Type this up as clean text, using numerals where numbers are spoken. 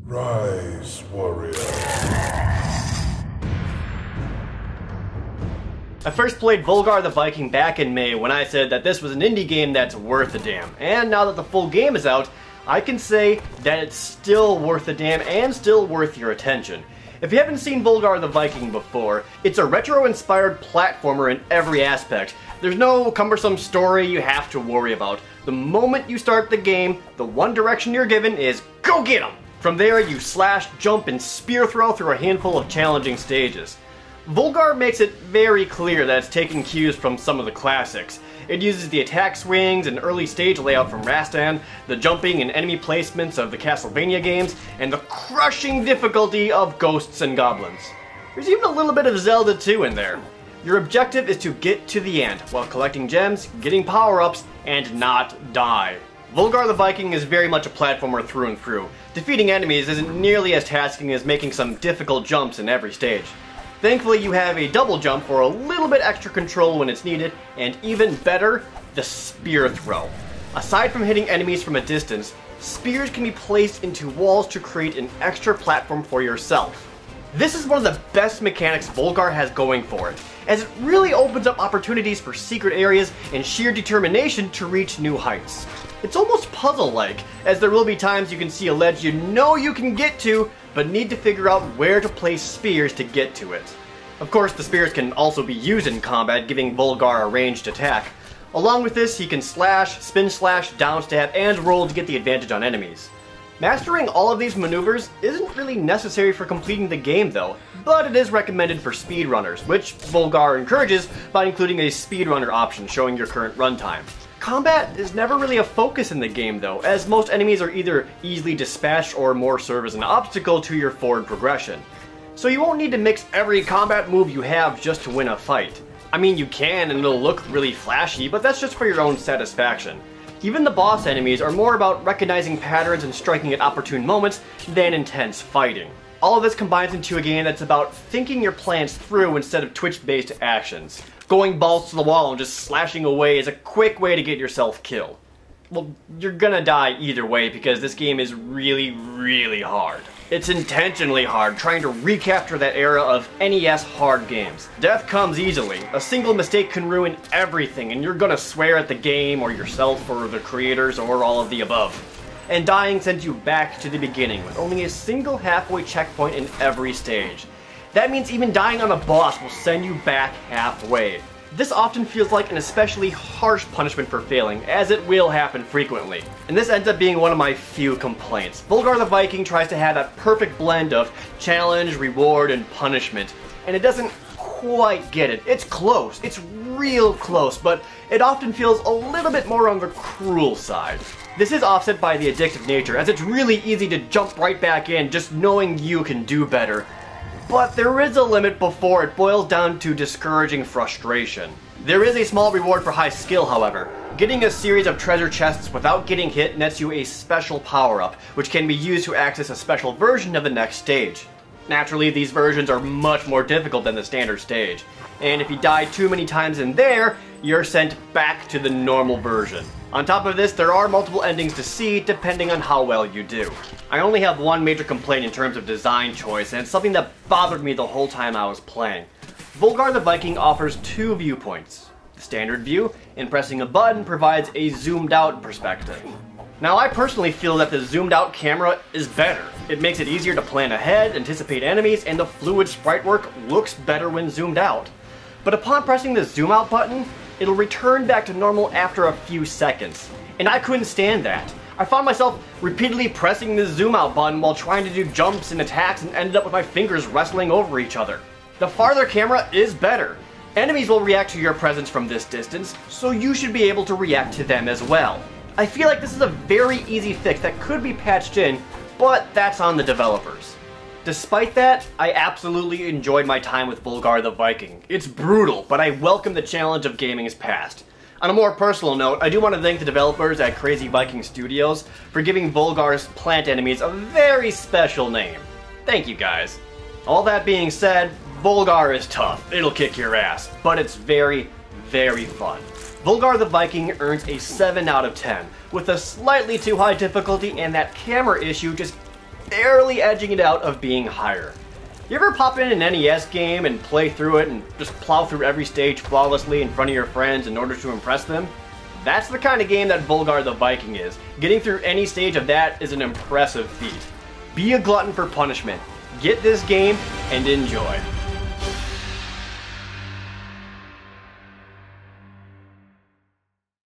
Rise, warrior. I first played Volgarr the Viking back in May when I said that this was an indie game that's worth a damn. And now that the full game is out, I can say that it's still worth a damn and still worth your attention. If you haven't seen Volgarr the Viking before, it's a retro-inspired platformer in every aspect. There's no cumbersome story you have to worry about. The moment you start the game, the one direction you're given is go get 'em! From there, you slash, jump, and spear throw through a handful of challenging stages. Volgarr makes it very clear that it's taking cues from some of the classics. It uses the attack swings and early stage layout from Rastan, the jumping and enemy placements of the Castlevania games, and the crushing difficulty of Ghosts and Goblins. There's even a little bit of Zelda 2 in there. Your objective is to get to the end, while collecting gems, getting power-ups, and not die. Volgarr the Viking is very much a platformer through and through. Defeating enemies isn't nearly as tasking as making some difficult jumps in every stage. Thankfully, you have a double jump for a little bit extra control when it's needed, and even better, the spear throw. Aside from hitting enemies from a distance, spears can be placed into walls to create an extra platform for yourself. This is one of the best mechanics Volgarr has going for it, as it really opens up opportunities for secret areas and sheer determination to reach new heights. It's almost puzzle-like, as there will be times you can see a ledge you know you can get to, but need to figure out where to place spears to get to it. Of course, the spears can also be used in combat, giving Volgarr a ranged attack. Along with this, he can slash, spin slash, downstab, and roll to get the advantage on enemies. Mastering all of these maneuvers isn't really necessary for completing the game though, but it is recommended for speedrunners, which Volgarr encourages by including a speedrunner option showing your current runtime. Combat is never really a focus in the game though, as most enemies are either easily dispatched or more serve as an obstacle to your forward progression. So you won't need to mix every combat move you have just to win a fight. I mean, you can and it'll look really flashy, but that's just for your own satisfaction. Even the boss enemies are more about recognizing patterns and striking at opportune moments than intense fighting. All of this combines into a game that's about thinking your plans through instead of twitch-based actions. Going balls to the wall and just slashing away is a quick way to get yourself killed. Well, you're gonna die either way because this game is really, really hard. It's intentionally hard, trying to recapture that era of NES hard games. Death comes easily. A single mistake can ruin everything, and you're gonna swear at the game, or yourself, or the creators, or all of the above. And dying sends you back to the beginning, with only a single halfway checkpoint in every stage. That means even dying on a boss will send you back halfway. This often feels like an especially harsh punishment for failing, as it will happen frequently. And this ends up being one of my few complaints. Volgarr the Viking tries to have that perfect blend of challenge, reward, and punishment, and it doesn't quite get it. It's close, it's real close, but it often feels a little bit more on the cruel side. This is offset by the addictive nature, as it's really easy to jump right back in just knowing you can do better. But there is a limit before it boils down to discouraging frustration. There is a small reward for high skill, however. Getting a series of treasure chests without getting hit nets you a special power-up, which can be used to access a special version of the next stage. Naturally, these versions are much more difficult than the standard stage, and if you die too many times in there, you're sent back to the normal version. On top of this, there are multiple endings to see depending on how well you do. I only have one major complaint in terms of design choice, and it's something that bothered me the whole time I was playing. Volgarr the Viking offers two viewpoints. The standard view, and pressing a button provides a zoomed out perspective. Now, I personally feel that the zoomed out camera is better. It makes it easier to plan ahead, anticipate enemies, and the fluid sprite work looks better when zoomed out. But upon pressing the zoom out button, it'll return back to normal after a few seconds. And I couldn't stand that. I found myself repeatedly pressing the zoom out button while trying to do jumps and attacks and ended up with my fingers wrestling over each other. The farther camera is better. Enemies will react to your presence from this distance, so you should be able to react to them as well. I feel like this is a very easy fix that could be patched in, but that's on the developers. Despite that, I absolutely enjoyed my time with Volgarr the Viking. It's brutal, but I welcome the challenge of gaming's past. On a more personal note, I do want to thank the developers at Crazy Viking Studios for giving Volgarr's plant enemies a very special name. Thank you guys. All that being said, Volgarr is tough. It'll kick your ass, but it's very, very fun. Volgarr the Viking earns a 7 out of 10, with a slightly too high difficulty and that camera issue just barely edging it out of being higher. You ever pop in an NES game and play through it and just plow through every stage flawlessly in front of your friends in order to impress them? That's the kind of game that Volgarr the Viking is. Getting through any stage of that is an impressive feat. Be a glutton for punishment. Get this game and enjoy.